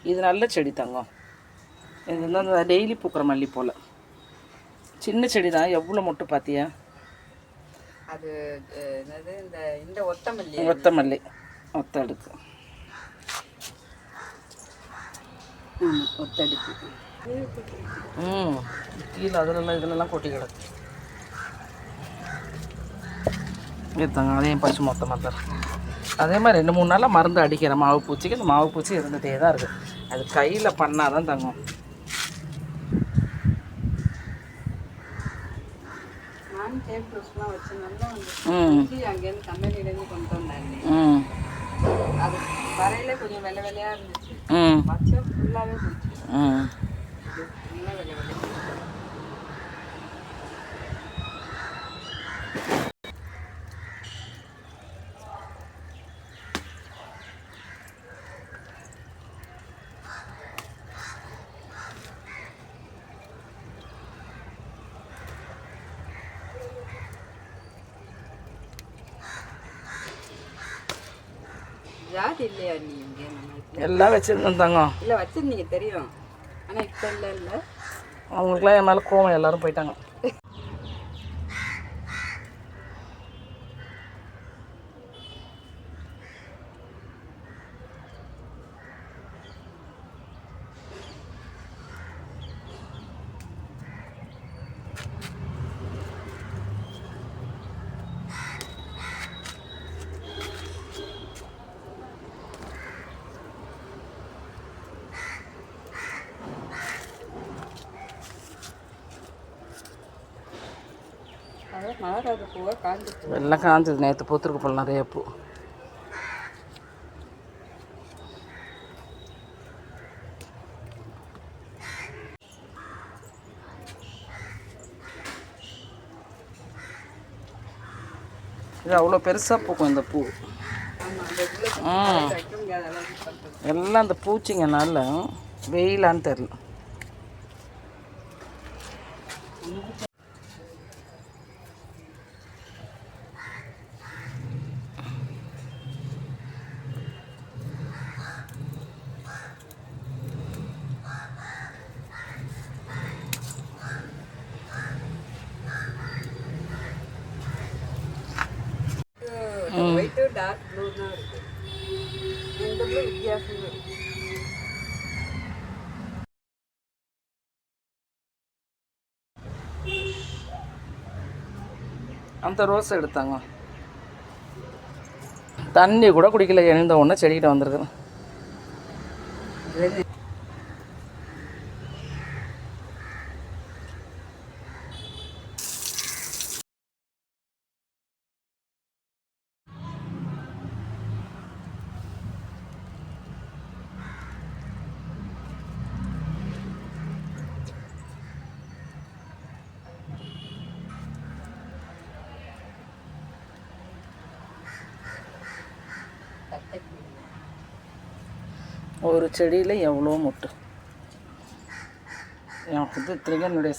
இது நல்ல செடி தங்கம். இது வந்து அந்த டெய்லி பூக்கிற மல்லி போல். சின்ன செடி தான், எவ்வளோ மொட்டு பார்த்தியா? அது என்னது இந்த ஒத்தமல்லி. ஒத்தமல்லி ஒத்தடுக்கு. ஒத்தடுக்கு. கீழே அதுலலாம் இதுலலாம் கொட்டி கிடக்கு. எடுத்தாங்க அதையும் பறிச்சு மொத்தமாக தரேன். அதே மாதிரி 2-3 நாளாக மருந்து அடிக்கிற மாவு பூச்சிக்கு. இந்த மாவு பூச்சி இருந்துகிட்டே தான் இருக்குது. அது கையில் பண்ணால் தான் தங்கும். அங்கேருந்து கம்பெனிலேருந்து கொண்டு வந்தாங்க. அது வரையில கொஞ்சம் வெள்ளை வெள்ளையாக இருந்துச்சு. பச்சை ஃபுல்லாகவே போச்சு. நல்லா வெள்ளை வெள்ளை. ஜாதி இல்லையா நீ? இங்கே நம்ம எல்லாம் வச்சுருந்தோம் தங்கம். இல்லை வச்சுருந்தீங்க தெரியும், ஆனால் இப்போ இல்லை. அவங்களுக்குலாம் என் மேலே கோவம், எல்லோரும் போயிட்டாங்க. மலராத பூவை காஞ்சி எல்லாம் காஞ்சது. நேற்று பூத்துருக்கு போல் நிறைய பூ. இது அவ்வளோ பெருசாக பூக்கும் இந்த பூ. எல்லாம் அந்த பூச்சிங்கனால வெயிலான்னு தெரில. ஒயிட்டு டார்க் ப்ளூ தான் இருக்குது. இந்த ப்ளூ வித்தியாசமாக இருக்குது. அந்த ரோஸ் எடுத்தாங்க. தண்ணி கூட குடிக்கல, எழுந்த உடனே செடிக்கிட்ட வந்துருக்குறேன். ஒரு செடியில் எவ்வளோ மொட்டு. எனக்கு வந்து இத்தனைக்கும் என்னுடைய